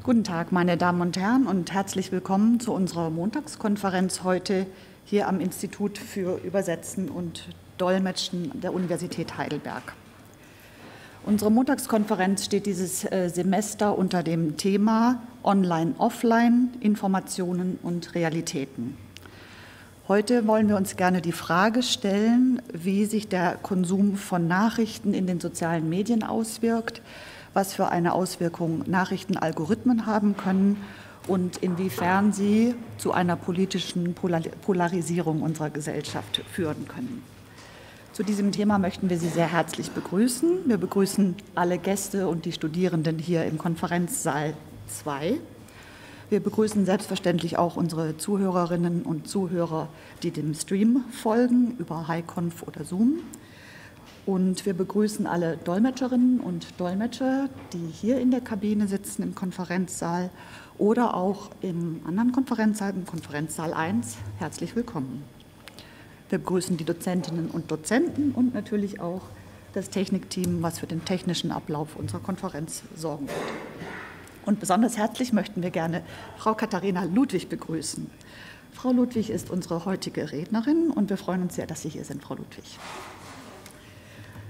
Guten Tag, meine Damen und Herren, und herzlich willkommen zu unserer Montagskonferenz heute hier am Institut für Übersetzen und Dolmetschen der Universität Heidelberg. Unsere Montagskonferenz steht dieses Semester unter dem Thema Online-Offline, Informationen und Realitäten. Heute wollen wir uns gerne die Frage stellen, wie sich der Konsum von Nachrichten in den sozialen Medien auswirkt, was für eine Auswirkung Nachrichtenalgorithmen haben können und inwiefern sie zu einer politischen Polarisierung unserer Gesellschaft führen können. Zu diesem Thema möchten wir Sie sehr herzlich begrüßen. Wir begrüßen alle Gäste und die Studierenden hier im Konferenzsaal 2. Wir begrüßen selbstverständlich auch unsere Zuhörerinnen und Zuhörer, die dem Stream folgen, über HiConf oder Zoom. Und wir begrüßen alle Dolmetscherinnen und Dolmetscher, die hier in der Kabine sitzen im Konferenzsaal oder auch im anderen Konferenzsaal, im Konferenzsaal 1. Herzlich willkommen. Wir begrüßen die Dozentinnen und Dozenten und natürlich auch das Technikteam, was für den technischen Ablauf unserer Konferenz sorgen wird. Und besonders herzlich möchten wir gerne Frau Katharina Ludwig begrüßen. Frau Ludwig ist unsere heutige Rednerin und wir freuen uns sehr, dass Sie hier sind, Frau Ludwig.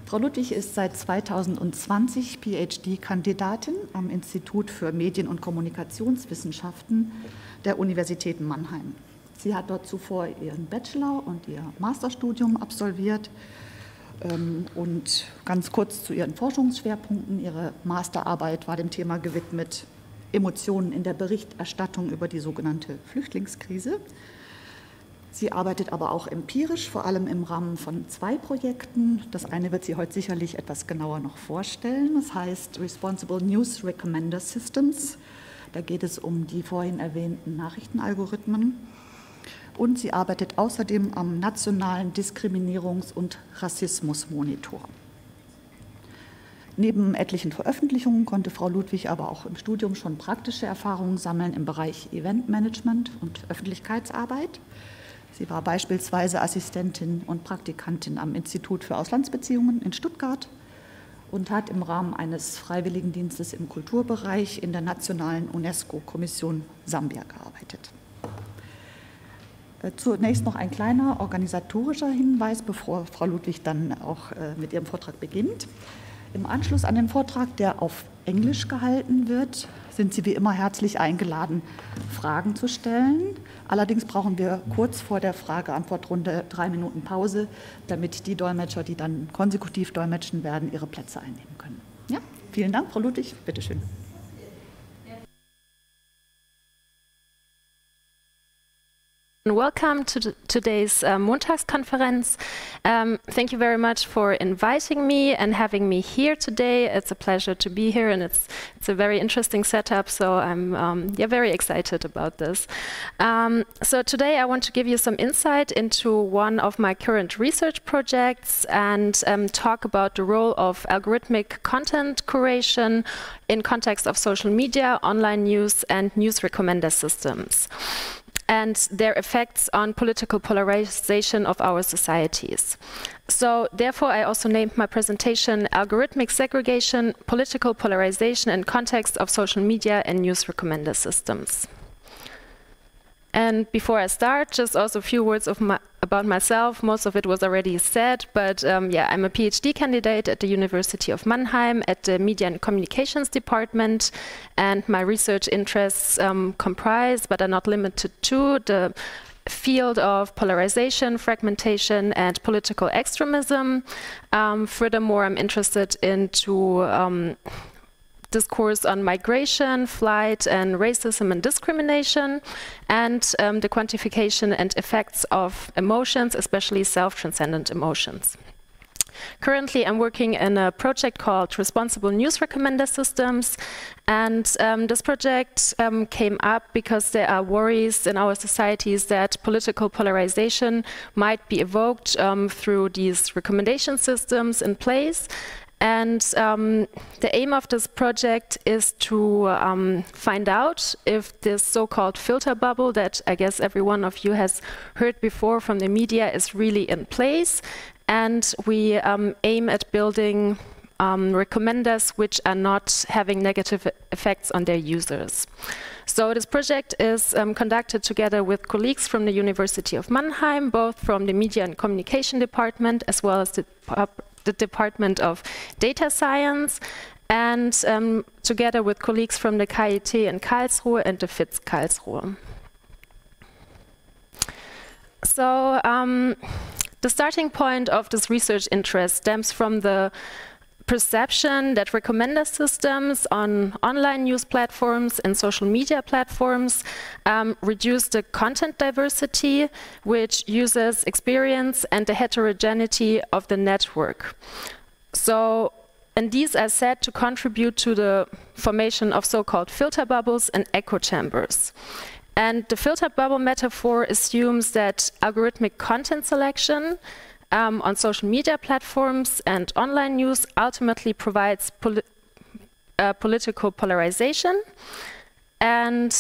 Frau Ludwig ist seit 2020 PhD-Kandidatin am Institut für Medien- und Kommunikationswissenschaften der Universität Mannheim. Sie hat dort zuvor ihren Bachelor- und ihr Masterstudium absolviert. Und ganz kurz zu ihren Forschungsschwerpunkten. Ihre Masterarbeit war dem Thema gewidmet Emotionen in der Berichterstattung über die sogenannte Flüchtlingskrise. Sie arbeitet aber auch empirisch, vor allem im Rahmen von 2 Projekten. Das eine wird sie heute sicherlich etwas genauer noch vorstellen. Das heißt Responsible News Recommender Systems. Da geht es um die vorhin erwähnten Nachrichtenalgorithmen. Und sie arbeitet außerdem am nationalen Diskriminierungs- und Rassismusmonitor. Neben etlichen Veröffentlichungen konnte Frau Ludwig aber auch im Studium schon praktische Erfahrungen sammeln im Bereich Eventmanagement und Öffentlichkeitsarbeit. Sie war beispielsweise Assistentin und Praktikantin am Institut für Auslandsbeziehungen in Stuttgart und hat im Rahmen eines Freiwilligendienstes im Kulturbereich in der nationalen UNESCO-Kommission Sambia gearbeitet. Zunächst noch ein kleiner organisatorischer Hinweis, bevor Frau Ludwig dann auch mit ihrem Vortrag beginnt. Im Anschluss an den Vortrag, der auf Englisch gehalten wird, sind Sie wie immer herzlich eingeladen, Fragen zu stellen. Allerdings brauchen wir kurz vor der Frage-Antwort-Runde 3 Minuten Pause, damit die Dolmetscher, die dann konsekutiv dolmetschen werden, ihre Plätze einnehmen können. Ja, vielen Dank, Frau Ludwig. Bitte schön. Welcome to today's Montagskonferenz. Thank you very much for inviting me and having me here today. It's a pleasure to be here, and it's a very interesting setup. So I'm very excited about this. So today I want to give you some insight into one of my current research projects and talk about the role of algorithmic content curation in context of social media, online news, and news recommender systems, and their effects on political polarization of our societies. So therefore, I also named my presentation Algorithmic Segregation, Political Polarization in Context of Social Media and News Recommender Systems. And before I start, just also a few words about myself. Most of it was already said, but I'm a PhD candidate at the University of Mannheim at the Media and Communications department, and my research interests comprise, but are not limited to, the field of polarization, fragmentation, and political extremism. Furthermore, I'm interested into discourse on migration, flight, and racism and discrimination, and the quantification and effects of emotions, especially self-transcendent emotions. Currently, I'm working in a project called Responsible News Recommender Systems, and this project came up because there are worries in our societies that political polarization might be evoked through these recommendation systems in place. And the aim of this project is to find out if this so-called filter bubble that I guess every one of you has heard before from the media is really in place. And we aim at building recommenders which are not having negative effects on their users. So this project is conducted together with colleagues from the University of Mannheim, both from the Media and Communication department as well as the Department of Data Science, and together with colleagues from the KIT in Karlsruhe and the FIZ Karlsruhe. So the starting point of this research interest stems from the perception that recommender systems on online news platforms and social media platforms reduce the content diversity, which users experience, and the heterogeneity of the network. So, and these are said to contribute to the formation of so-called filter bubbles and echo chambers. And the filter bubble metaphor assumes that algorithmic content selection on social media platforms and online news ultimately provides political polarization. And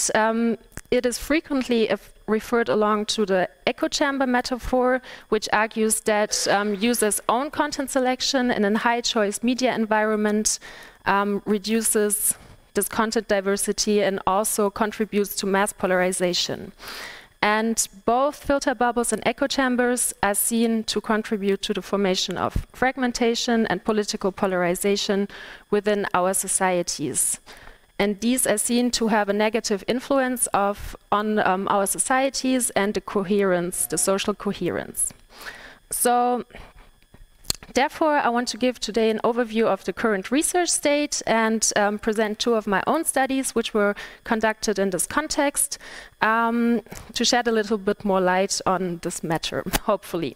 it is frequently referred along to the echo chamber metaphor, which argues that users' own content selection in a high-choice media environment reduces this content diversity and also contributes to mass polarization. And both filter bubbles and echo chambers are seen to contribute to the formation of fragmentation and political polarization within our societies. And these are seen to have a negative influence on our societies and the coherence, the social coherence. So, therefore, I want to give today an overview of the current research state and present two of my own studies which were conducted in this context to shed a little bit more light on this matter, hopefully.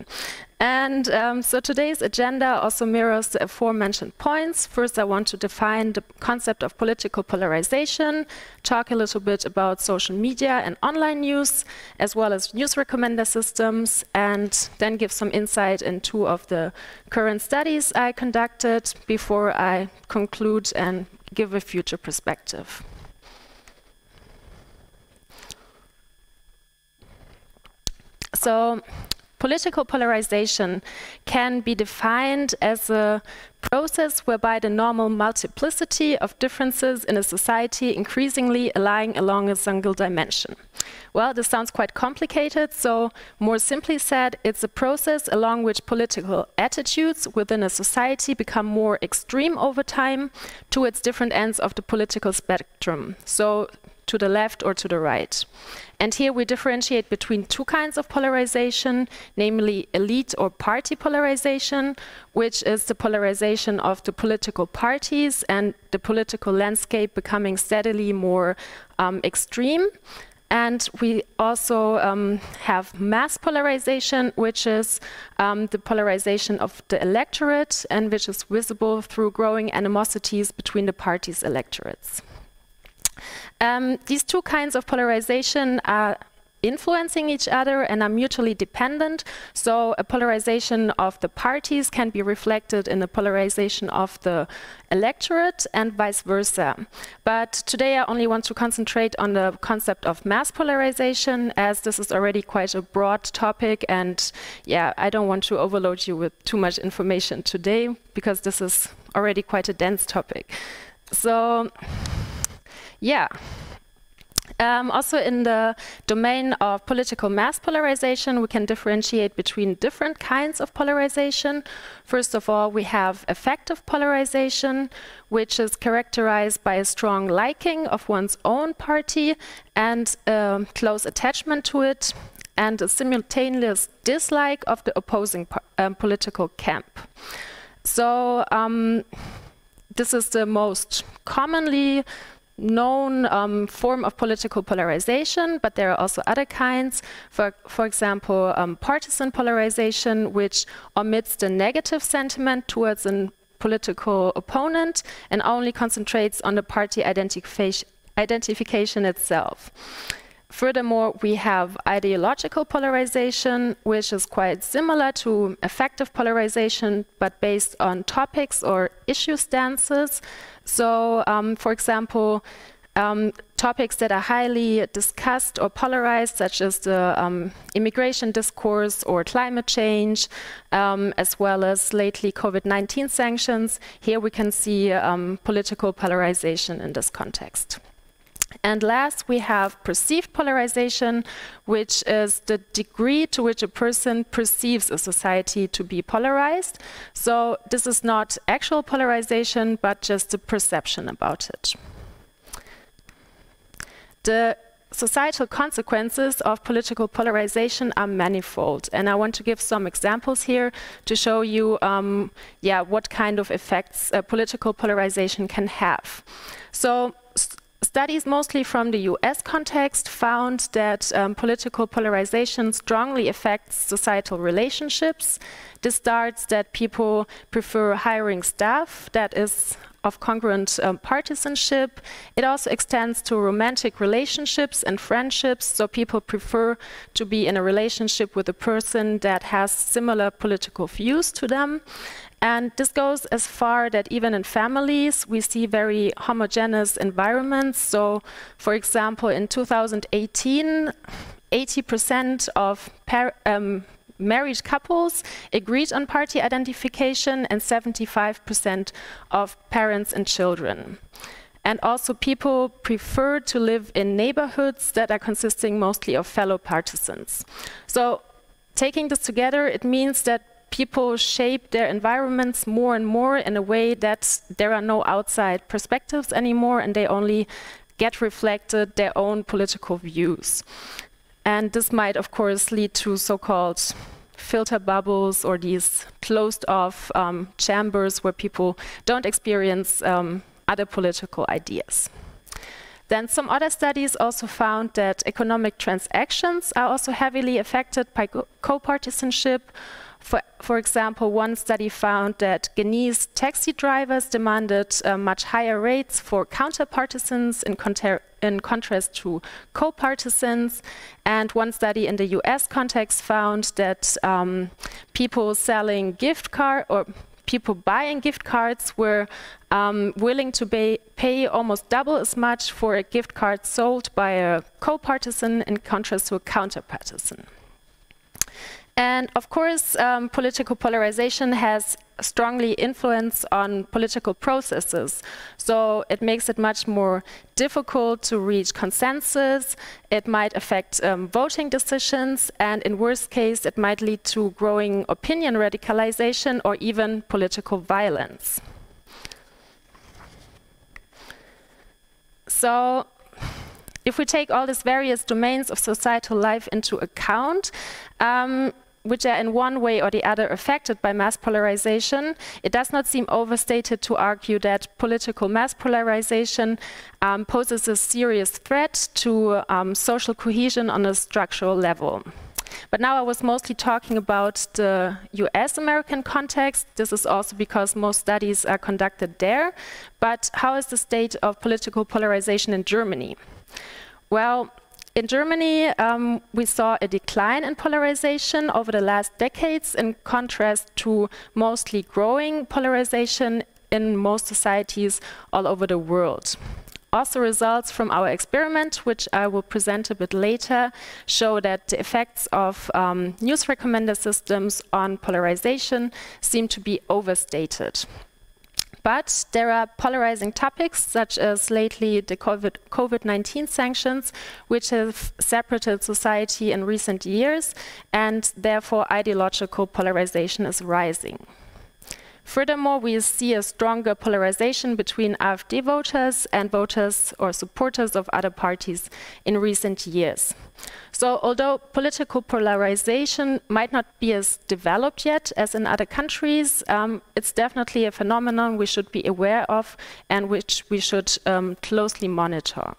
And so today's agenda also mirrors the aforementioned points. First, I want to define the concept of political polarization, talk a little bit about social media and online news, as well as news recommender systems, and then give some insight in two of the current studies I conducted before I conclude and give a future perspective. So, political polarization can be defined as a process whereby the normal multiplicity of differences in a society increasingly lying along a single dimension. Well, this sounds quite complicated, so more simply said, it's a process along which political attitudes within a society become more extreme over time towards different ends of the political spectrum. So, to the left or to the right. And here we differentiate between two kinds of polarization, namely elite or party polarization, which is the polarization of the political parties and the political landscape becoming steadily more extreme. And we also have mass polarization, which is the polarization of the electorate and which is visible through growing animosities between the parties' electorates. These two kinds of polarization are influencing each other and are mutually dependent. So a polarization of the parties can be reflected in the polarization of the electorate and vice versa. But today I only want to concentrate on the concept of mass polarization, as this is already quite a broad topic, and yeah, I don't want to overload you with too much information today because this is already quite a dense topic. So, yeah. Also in the domain of political mass polarization, we can differentiate between different kinds of polarization. First of all, we have affective polarization, which is characterized by a strong liking of one's own party and a close attachment to it, and a simultaneous dislike of the opposing political camp. So this is the most commonly known form of political polarization, but there are also other kinds. For example, partisan polarization, which omits the negative sentiment towards a political opponent and only concentrates on the party identification itself. Furthermore, we have ideological polarization, which is quite similar to affective polarization, but based on topics or issue stances. So, for example, topics that are highly discussed or polarized, such as the immigration discourse or climate change, as well as lately COVID-19 sanctions. Here we can see political polarization in this context. And last, we have perceived polarization, which is the degree to which a person perceives a society to be polarized. So this is not actual polarization, but just a perception about it. The societal consequences of political polarization are manifold, and I want to give some examples here to show you what kind of effects political polarization can have. So studies mostly from the US context found that political polarization strongly affects societal relationships. This starts that people prefer hiring staff that is of congruent partisanship. It also extends to romantic relationships and friendships, so people prefer to be in a relationship with a person that has similar political views to them. And this goes as far that even in families, we see very homogeneous environments. So, for example, in 2018, 80% of married couples agreed on party identification and 75% of parents and children. And also people prefer to live in neighborhoods that are consisting mostly of fellow partisans. So taking this together, it means that people shape their environments more and more in a way that there are no outside perspectives anymore, and they only get reflected their own political views. And this might, of course, lead to so-called filter bubbles or these closed-off chambers where people don't experience other political ideas. Then some other studies also found that economic transactions are also heavily affected by co-partisanship. For example, one study found that Ghanese taxi drivers demanded much higher rates for counter-partisans in contrast to co-partisans. And one study in the US context found that people selling people buying gift cards were willing to pay almost double as much for a gift card sold by a co-partisan in contrast to a counter-partisan. And of course, political polarization has strongly influence on political processes. So it makes it much more difficult to reach consensus. It might affect voting decisions, and in worst case, it might lead to growing opinion radicalization or even political violence. So if we take all these various domains of societal life into account, which are in one way or the other affected by mass polarization, it does not seem overstated to argue that political mass polarization poses a serious threat to social cohesion on a structural level. But now I was mostly talking about the US-American context. This is also because most studies are conducted there. But how is the state of political polarization in Germany? Well, in Germany, we saw a decline in polarization over the last decades in contrast to mostly growing polarization in most societies all over the world. Also, results from our experiment, which I will present a bit later, show that the effects of news recommender systems on polarization seem to be overstated. But there are polarizing topics, such as lately the COVID-19 sanctions, which have separated society in recent years, and therefore ideological polarization is rising. Furthermore, we see a stronger polarization between AfD voters and voters or supporters of other parties in recent years. So although political polarization might not be as developed yet as in other countries, it's definitely a phenomenon we should be aware of and which we should closely monitor.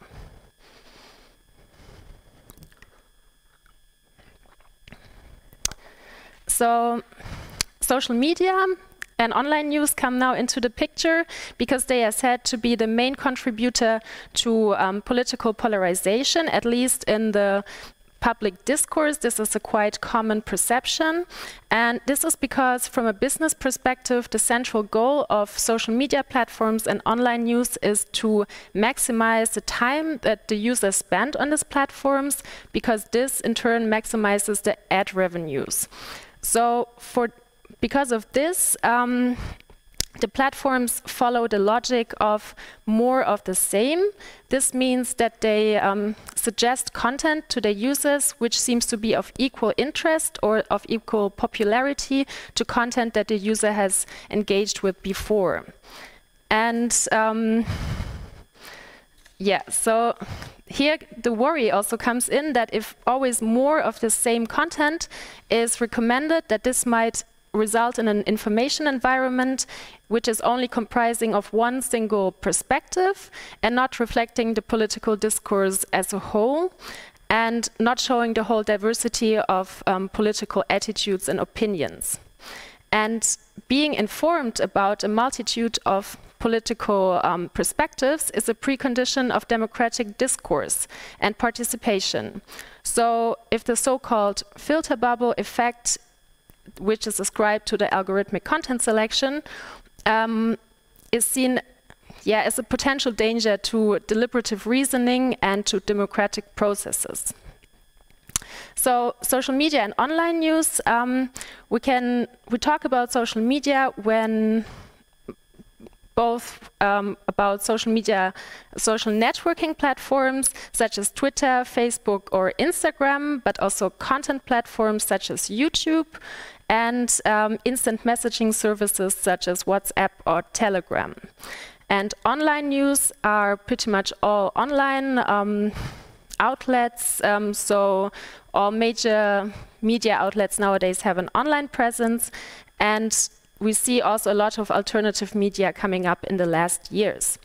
So social media and online news come now into the picture because they are said to be the main contributor to political polarization, at least in the public discourse. This is a quite common perception. And this is because from a business perspective, the central goal of social media platforms and online news is to maximize the time that the users spend on these platforms, because this in turn maximizes the ad revenues. So because of this, the platforms follow the logic of more of the same. This means that they suggest content to their users which seems to be of equal interest or of equal popularity to content that the user has engaged with before. And yeah, so here the worry also comes in that if always more of the same content is recommended, that this might result in an information environment which is only comprising of one single perspective and not reflecting the political discourse as a whole, and not showing the whole diversity of political attitudes and opinions. And being informed about a multitude of political perspectives is a precondition of democratic discourse and participation. So if the so-called filter bubble effect, which is ascribed to the algorithmic content selection, is seen as a potential danger to deliberative reasoning and to democratic processes. So social media and online news, we talk about social media when both about social media, social networking platforms such as Twitter, Facebook, or Instagram, but also content platforms such as YouTube, and instant messaging services such as WhatsApp or Telegram. And online news are pretty much all online outlets, so all major media outlets nowadays have an online presence, and we see also a lot of alternative media coming up in the last years.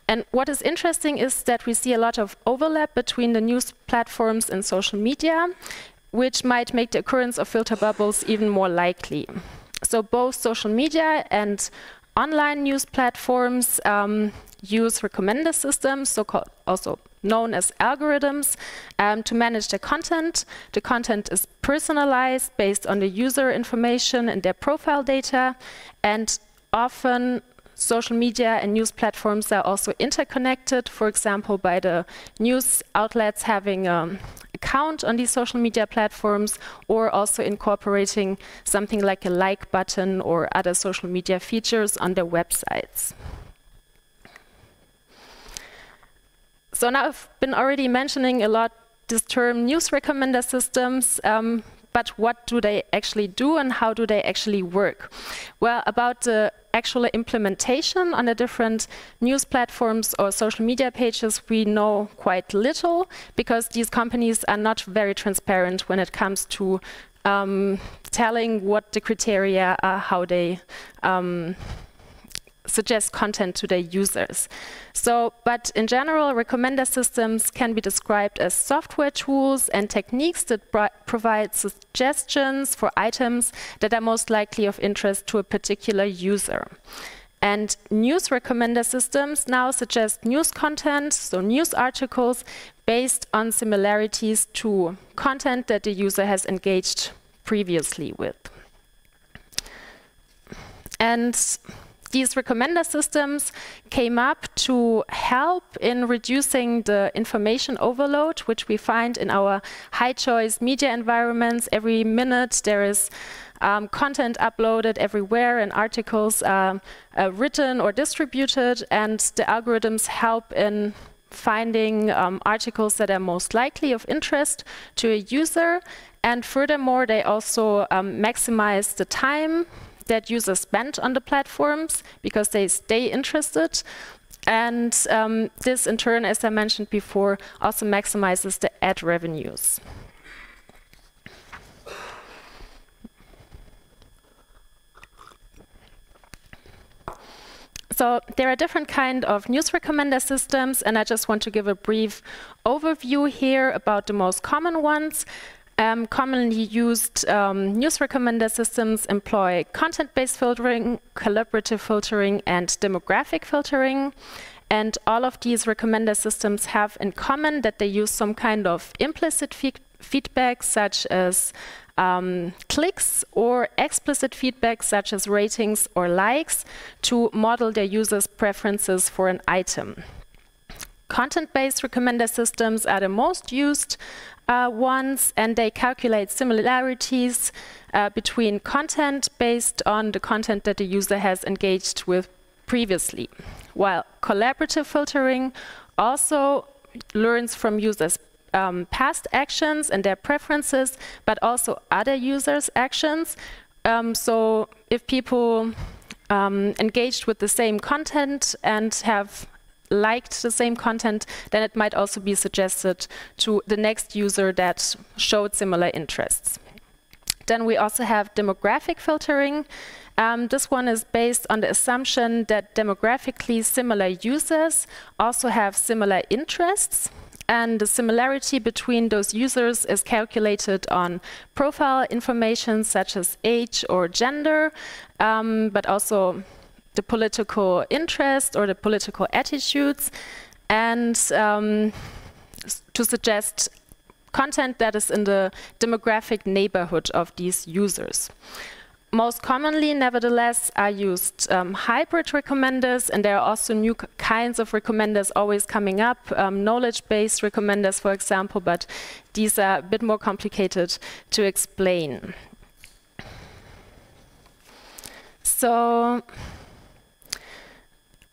And what is interesting is that we see a lot of overlap between the news platforms and social media, which might make the occurrence of filter bubbles even more likely. So both social media and online news platforms use recommender systems, so-called also known as algorithms, to manage the content. The content is personalized based on the user information and their profile data, and often social media and news platforms are also interconnected, for example, by the news outlets having an account on these social media platforms, or also incorporating something like a like button or other social media features on their websites. So now I've been already mentioning a lot this term news recommender systems, but what do they actually do and how do they actually work? Well, about the actual implementation on the different news platforms or social media pages, we know quite little, because these companies are not very transparent when it comes to telling what the criteria are, how they suggest content to their users. So, but in general, recommender systems can be described as software tools and techniques that provide suggestions for items that are most likely of interest to a particular user. And news recommender systems now suggest news content, so news articles, based on similarities to content that the user has engaged previously with. And these recommender systems came up to help in reducing the information overload, which we find in our high-choice media environments. Every minute there is content uploaded everywhere, and articles are written or distributed, and the algorithms help in finding articles that are most likely of interest to a user. And furthermore, they also maximize the time that users spend on the platforms, because they stay interested. And this in turn, as I mentioned before, also maximizes the ad revenues. So there are different kinds of news recommender systems, and I just want to give a brief overview here about the most common ones. Commonly used news recommender systems employ content-based filtering, collaborative filtering, and demographic filtering. And all of these recommender systems have in common that they use some kind of implicit feedback such as clicks or explicit feedback such as ratings or likes to model their users' preferences for an item. Content-based recommender systems are the most used ones, and they calculate similarities between content based on the content that the user has engaged with previously, while collaborative filtering also learns from users' past actions and their preferences, but also other users' actions. So if people engaged with the same content and have liked the same content, then it might also be suggested to the next user that showed similar interests. Then we also have demographic filtering. This one is based on the assumption that demographically similar users also have similar interests, and the similarity between those users is calculated on profile information such as age or gender, but also the political interest or the political attitudes, and to suggest content that is in the demographic neighborhood of these users. Most commonly, nevertheless, are used hybrid recommenders, and there are also new kinds of recommenders always coming up, knowledge-based recommenders, for example, but these are a bit more complicated to explain. So,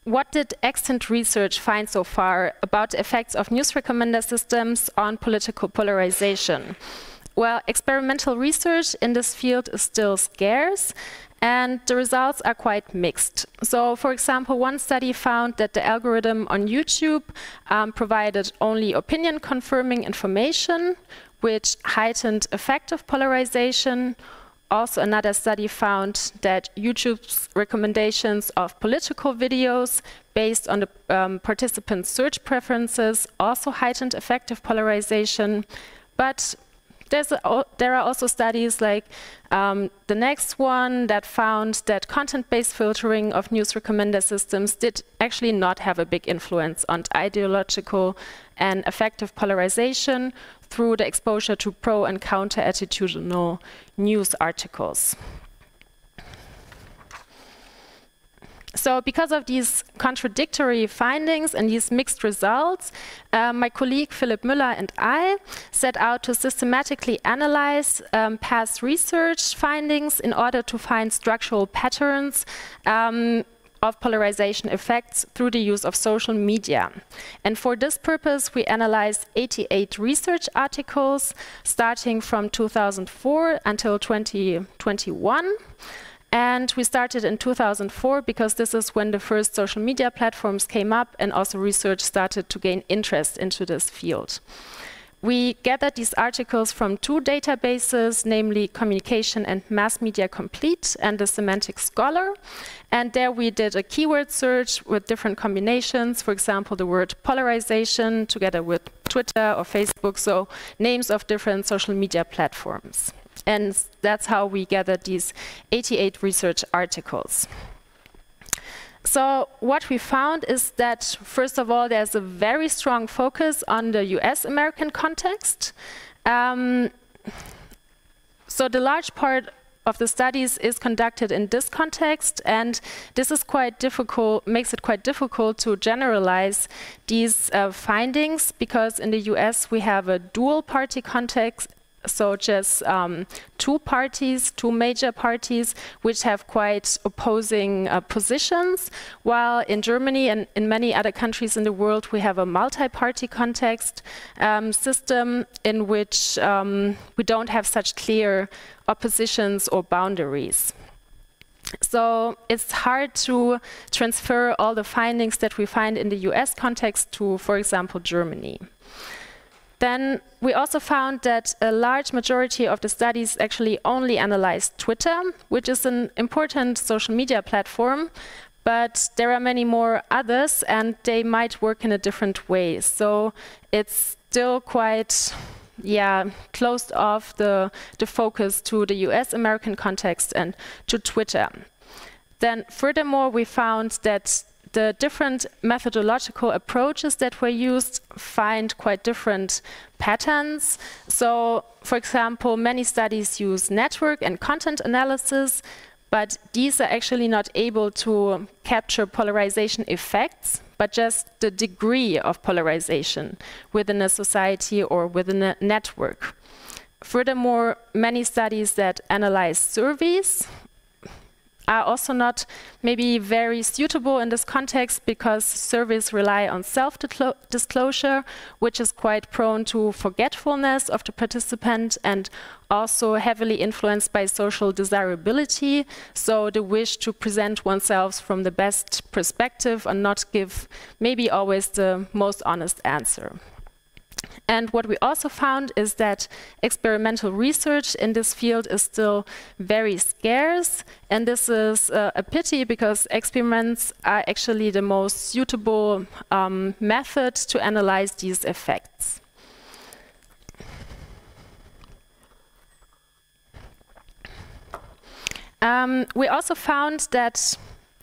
what did extant research find so far about the effects of news recommender systems on political polarization? Well, experimental research in this field is still scarce, and the results are quite mixed. So, for example, one study found that the algorithm on YouTube provided only opinion-confirming information, which heightened effective polarization. Also, another study found that YouTube's recommendations of political videos based on the participants' search preferences also heightened effective polarization. But there are also studies like the next one that found that content-based filtering of news recommender systems did actually not have a big influence on ideological and effective polarization through the exposure to pro- and counter-attitudinal news articles. So because of these contradictory findings and these mixed results, my colleague Philipp Müller and I set out to systematically analyze past research findings in order to find structural patterns of polarization effects through the use of social media. And for this purpose, we analyzed 88 research articles starting from 2004 until 2021. And we started in 2004 because this is when the first social media platforms came up and also research started to gain interest into this field. We gathered these articles from two databases, namely Communication and Mass Media Complete and the Semantic Scholar. And there we did a keyword search with different combinations, for example, the word polarization together with Twitter or Facebook, so names of different social media platforms. And that's how we gathered these 88 research articles. So what we found is that, first of all, there's a very strong focus on the US-American context. So the large part of the studies is conducted in this context, and this is quite difficult, makes it quite difficult to generalize these findings, because in the US we have a dual-party context. So just two parties, two major parties, which have quite opposing positions, while in Germany and in many other countries in the world, we have a multi-party context system in which we don't have such clear oppositions or boundaries. So it's hard to transfer all the findings that we find in the US context to, for example, Germany. Then we also found that a large majority of the studies actually only analyzed Twitter, which is an important social media platform, but there are many more others and they might work in a different way. So it's still quite closed off the focus to the US-American context and to Twitter. Then furthermore, we found that the different methodological approaches that were used find quite different patterns. So, for example, many studies use network and content analysis, but these are actually not able to capture polarization effects, but just the degree of polarization within a society or within a network. Furthermore, many studies that analyze surveys are also not maybe very suitable in this context, because surveys rely on self-disclosure, which is quite prone to forgetfulness of the participant and also heavily influenced by social desirability, so the wish to present oneself from the best perspective and not give maybe always the most honest answer. And what we also found is that experimental research in this field is still very scarce, and this is a pity, because experiments are actually the most suitable method to analyze these effects. We also found that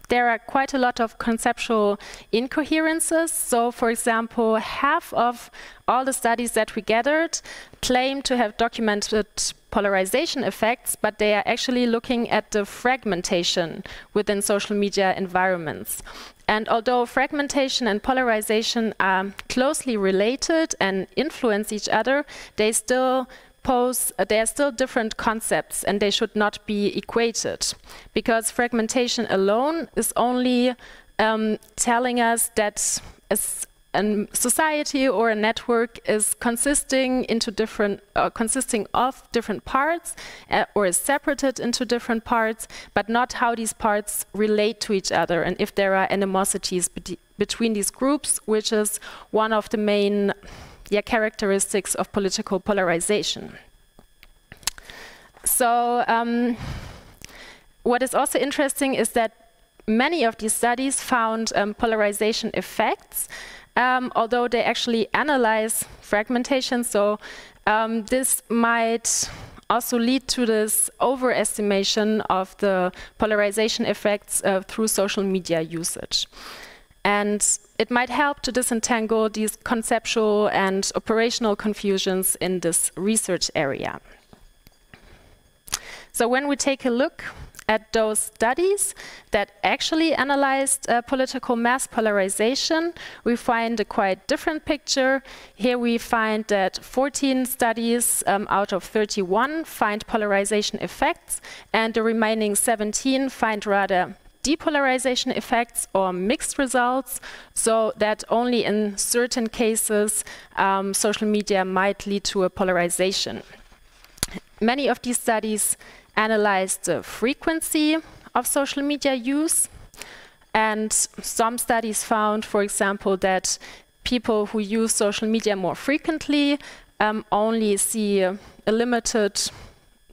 there are quite a lot of conceptual incoherences. So, for example, half of all the studies that we gathered claim to have documented polarization effects, but they are actually looking at the fragmentation within social media environments. And although fragmentation and polarization are closely related and influence each other, they are still different concepts, and they should not be equated, because fragmentation alone is only telling us that a society or a network is consisting of different parts or is separated into different parts, but not how these parts relate to each other and if there are animosities between these groups, which is one of the main characteristics of political polarization. So what is also interesting is that many of these studies found polarization effects, although they actually analyze fragmentation. So this might also lead to this overestimation of the polarization effects through social media usage. And it might help to disentangle these conceptual and operational confusions in this research area. So when we take a look at those studies that actually analyzed political mass polarization, we find a quite different picture. Here we find that 14 studies out of 31 find polarization effects, and the remaining 17 find rather depolarization effects or mixed results, so that only in certain cases social media might lead to a polarization. Many of these studies analyzed the frequency of social media use, and some studies found, for example, that people who use social media more frequently only see a limited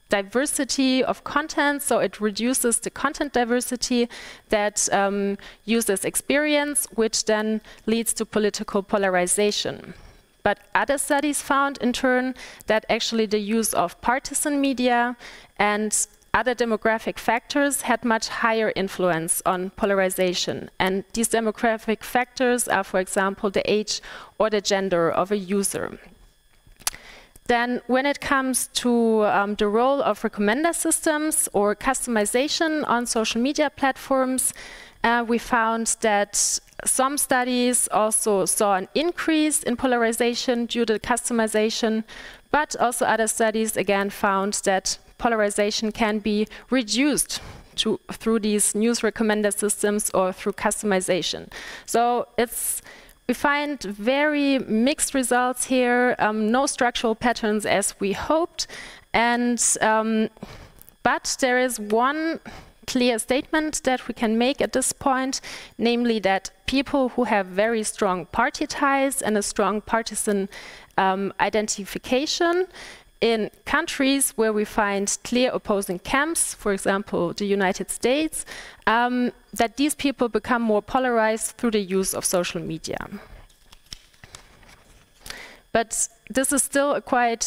diversity of content, so it reduces the content diversity that users experience, which then leads to political polarization. But other studies found, in turn, that actually the use of partisan media and other demographic factors had much higher influence on polarization. And these demographic factors are, for example, the age or the gender of a user. Then when it comes to the role of recommender systems or customization on social media platforms, we found that some studies also saw an increase in polarization due to customization, but also other studies again found that polarization can be reduced through these news recommender systems or through customization. So we find very mixed results here, no structural patterns as we hoped, and but there is one clear statement that we can make at this point, namely that people who have very strong party ties and a strong partisan identification in countries where we find clear opposing camps, for example, the United States, that these people become more polarized through the use of social media. But this is still a quite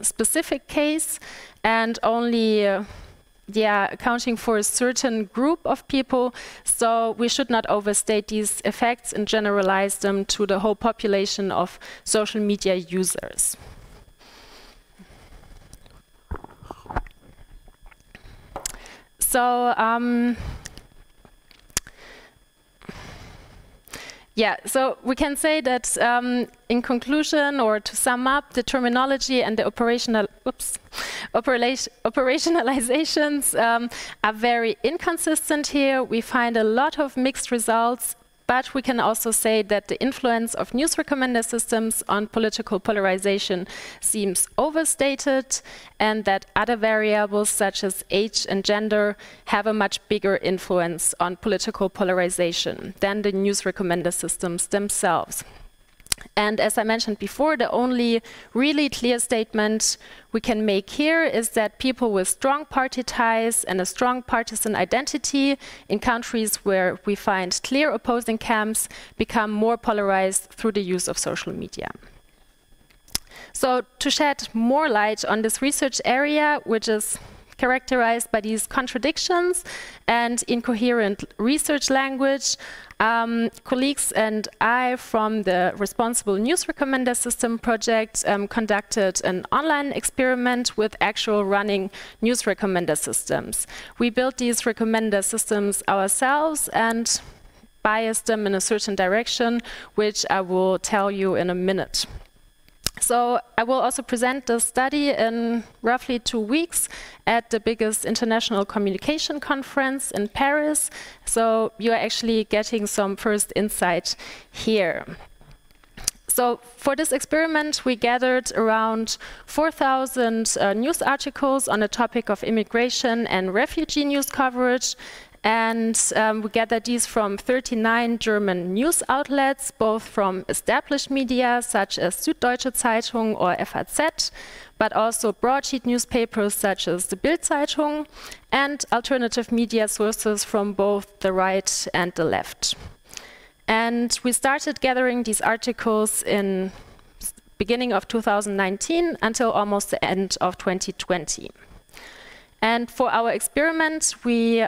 specific case, and only accounting for a certain group of people, so we should not overstate these effects and generalize them to the whole population of social media users. So, so we can say that in conclusion, or to sum up, the terminology and the operationalizations are very inconsistent here. We find a lot of mixed results, but we can also say that the influence of news recommender systems on political polarization seems overstated, and that other variables such as age and gender have a much bigger influence on political polarization than the news recommender systems themselves. And as I mentioned before, the only really clear statement we can make here is that people with strong party ties and a strong partisan identity in countries where we find clear opposing camps become more polarized through the use of social media. So to shed more light on this research area, which is characterized by these contradictions and incoherent research language, colleagues and I from the Responsible News Recommender System project conducted an online experiment with actual running news recommender systems. We built these recommender systems ourselves and biased them in a certain direction, which I will tell you in a minute. So I will also present the study in roughly 2 weeks at the biggest international communication conference in Paris. So you are actually getting some first insight here. So for this experiment, we gathered around 4,000 news articles on the topic of immigration and refugee news coverage. And we gathered these from 39 German news outlets, both from established media such as Süddeutsche Zeitung or FAZ, but also broadsheet newspapers such as the Bild-Zeitung, and alternative media sources from both the right and the left. And we started gathering these articles in beginning of 2019 until almost the end of 2020. And for our experiment, we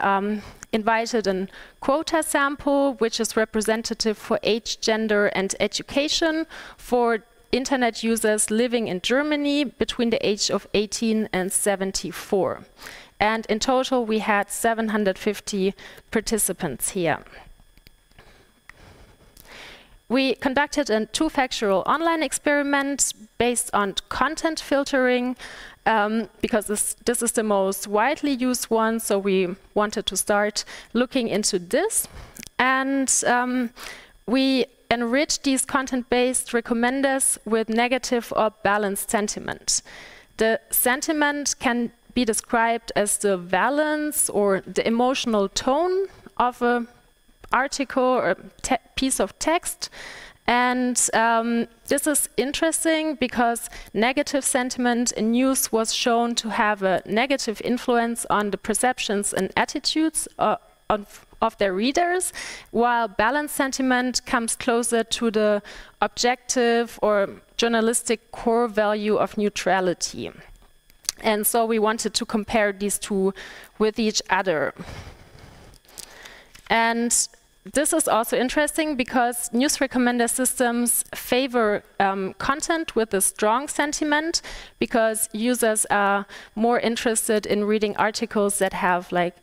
invited a quota sample, which is representative for age, gender, and education for internet users living in Germany between the age of 18 and 74. And in total, we had 750 participants here. We conducted a 2-factorial online experiment based on content filtering, because this is the most widely used one, so we wanted to start looking into this. And we enriched these content-based recommenders with negative or balanced sentiment. The sentiment can be described as the valence or the emotional tone of an article or piece of text. And this is interesting because negative sentiment in news was shown to have a negative influence on the perceptions and attitudes of their readers, while balanced sentiment comes closer to the objective or journalistic core value of neutrality. And so we wanted to compare these two with each other. And this is also interesting because news recommender systems favor content with a strong sentiment, because users are more interested in reading articles that have like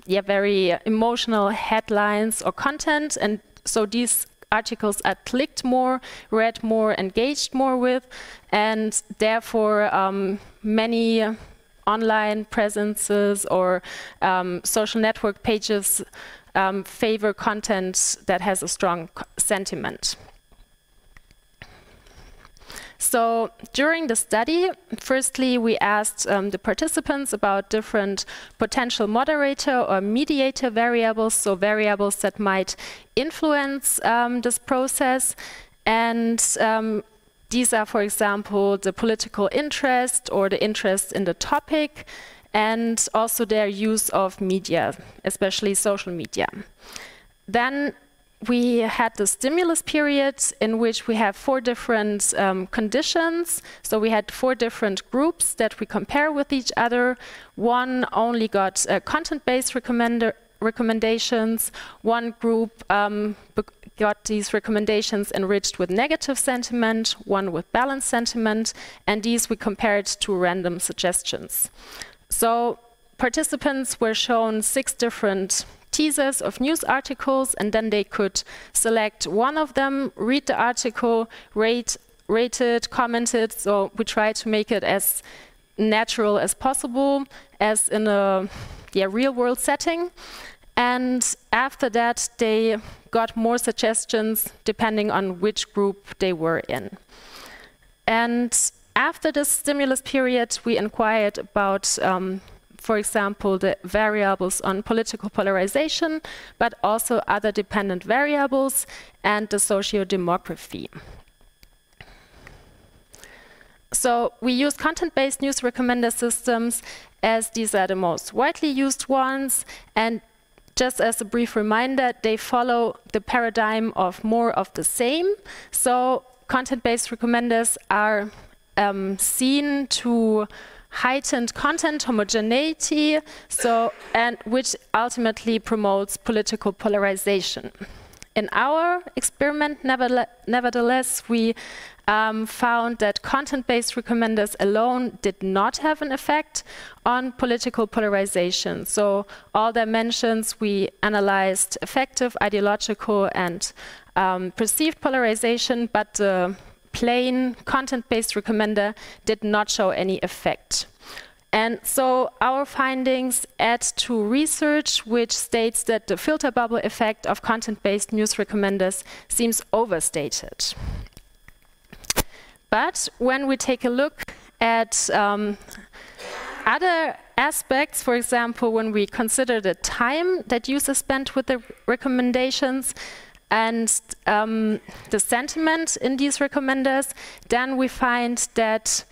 very emotional headlines or content, and so these articles are clicked more, read more, engaged more with, and therefore many online presences or social network pages favor content that has a strong sentiment. So during the study, firstly, we asked the participants about different potential moderator or mediator variables, so variables that might influence this process. And these are, for example, the political interest or the interest in the topic, and also their use of media, especially social media. Then we had the stimulus period in which we have 4 different conditions. So we had 4 different groups that we compare with each other. One only got content-based recommendations. One group got these recommendations enriched with negative sentiment, one with balanced sentiment, and these we compared to random suggestions. So participants were shown 6 different teasers of news articles, and then they could select one of them, read the article, rate it, comment it. So we try to make it as natural as possible, as in a real-world setting. And after that, they got more suggestions depending on which group they were in. And after this stimulus period, we inquired about for example, the variables on political polarization, but also other dependent variables and the socio-demography. So we use content-based news recommender systems as these are the most widely used ones, and just as a brief reminder, they follow the paradigm of more of the same. So content-based recommenders are seen to heightened content homogeneity, and which ultimately promotes political polarization. In our experiment, nevertheless, we found that content-based recommenders alone did not have an effect on political polarization. So all dimensions we analyzed effective, ideological, and perceived polarization, but the plain content-based recommender did not show any effect. And so our findings add to research which states that the filter bubble effect of content-based news recommenders seems overstated. But when we take a look at other aspects, for example, when we consider the time that users spent with the recommendations, and the sentiment in these recommenders, then we find that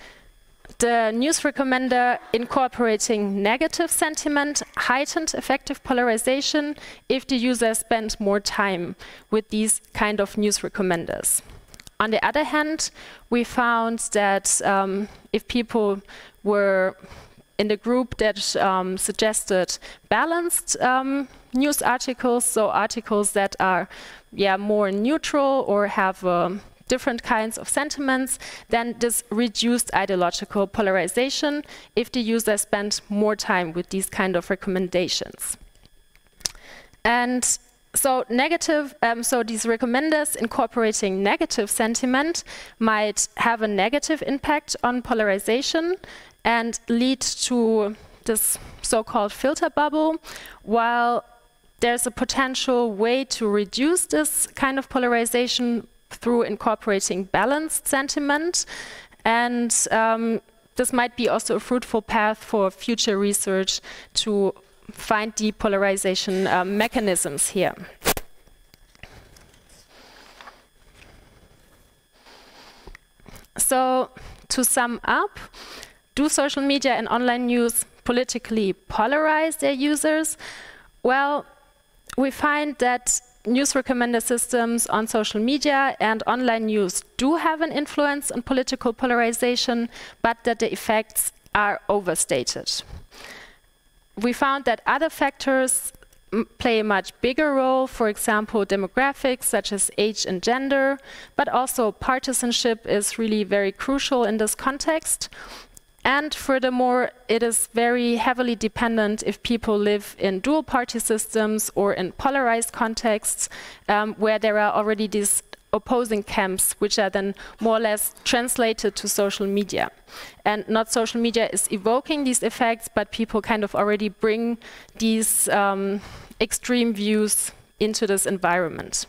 the news recommender incorporating negative sentiment heightened effective polarization if the user spent more time with these kind of news recommenders. On the other hand, we found that if people were in the group that suggested balanced news articles, so articles that are more neutral or have different kinds of sentiments, then this reduced ideological polarization if the user spent more time with these kind of recommendations. And so these recommenders incorporating negative sentiment might have a negative impact on polarization and lead to this so-called filter bubble, while there's a potential way to reduce this kind of polarization through incorporating balanced sentiment. And this might be also a fruitful path for future research to find depolarization mechanisms here. So to sum up, do social media and online news politically polarize their users? Well, we find that news recommender systems on social media and online news do have an influence on political polarization, but that the effects are overstated. We found that other factors play a much bigger role, for example, demographics such as age and gender, but also partisanship is really very crucial in this context. And furthermore, it is very heavily dependent if people live in dual party systems or in polarized contexts where there are already these opposing camps, which are then more or less translated to social media. And not social media is evoking these effects, but people kind of already bring these extreme views into this environment.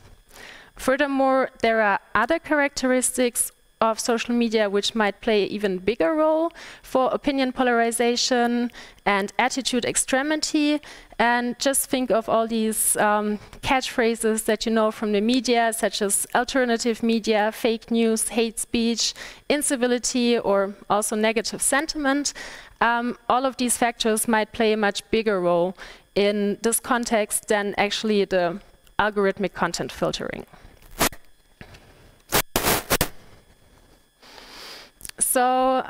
Furthermore, there are other characteristics of social media which might play an even bigger role for opinion polarization and attitude extremity. And just think of all these catchphrases that you know from the media, such as alternative media, fake news, hate speech, incivility, or also negative sentiment. All of these factors might play a much bigger role in this context than actually the algorithmic content filtering. So,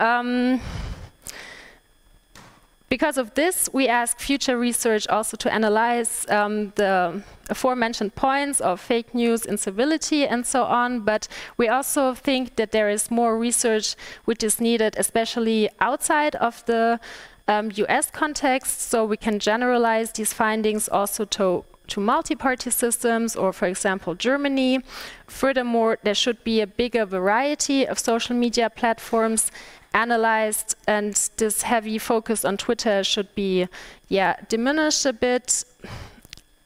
because of this, we ask future research also to analyze the aforementioned points of fake news, incivility, and so on. But we also think that there is more research which is needed, especially outside of the US context, so we can generalize these findings also to multi-party systems, or for example, Germany. Furthermore, there should be a bigger variety of social media platforms analyzed, and this heavy focus on Twitter should be diminished a bit.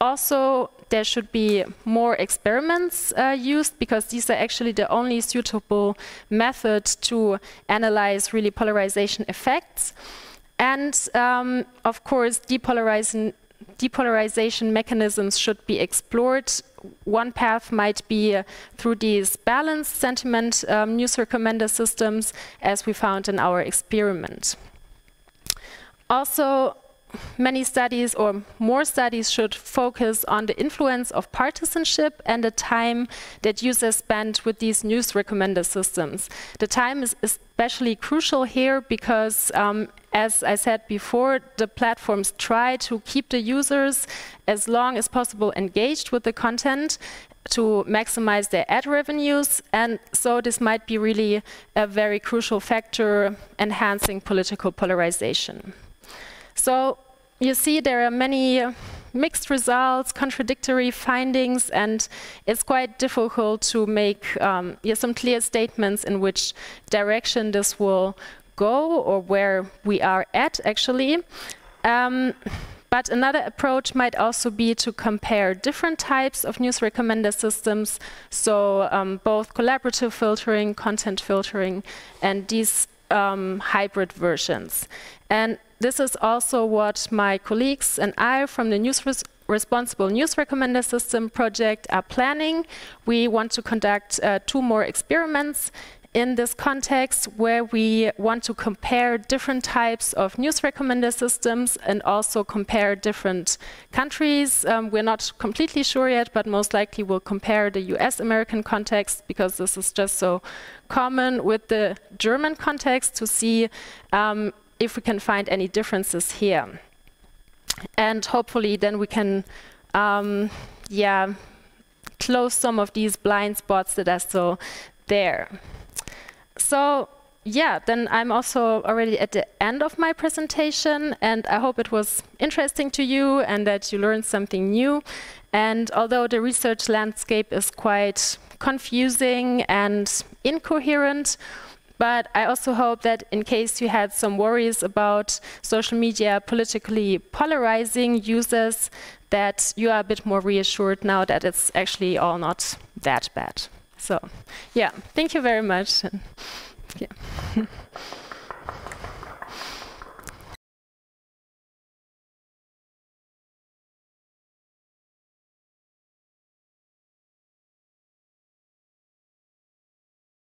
Also, there should be more experiments used, because these are actually the only suitable method to analyze really polarization effects. And of course, depolarization mechanisms should be explored. One path might be through these balanced sentiment news recommender systems, as we found in our experiment. Also, many studies, or more studies, should focus on the influence of partisanship and the time that users spend with these news recommender systems. The time is especially crucial here because, as I said before, the platforms try to keep the users as long as possible engaged with the content to maximize their ad revenues, and so this might be really a very crucial factor enhancing political polarization. So you see there are many mixed results, contradictory findings, and it's quite difficult to make some clear statements in which direction this will go or where we are at actually. But another approach might also be to compare different types of news recommender systems, so both collaborative filtering, content filtering, and these hybrid versions. And this is also what my colleagues and I from the Responsible News Recommender System project are planning. We want to conduct 2 more experiments in this context, where we want to compare different types of news recommender systems and also compare different countries. We're not completely sure yet, but most likely we'll compare the US-American context, because this is just so common, with the German context, to see if we can find any differences here. And hopefully then we can close some of these blind spots that are still there. So then I'm also already at the end of my presentation, and I hope it was interesting to you and that you learned something new. And although the research landscape is quite confusing and incoherent, but I also hope that in case you had some worries about social media politically polarizing users, that you are a bit more reassured now that it's actually all not that bad. So, thank you very much.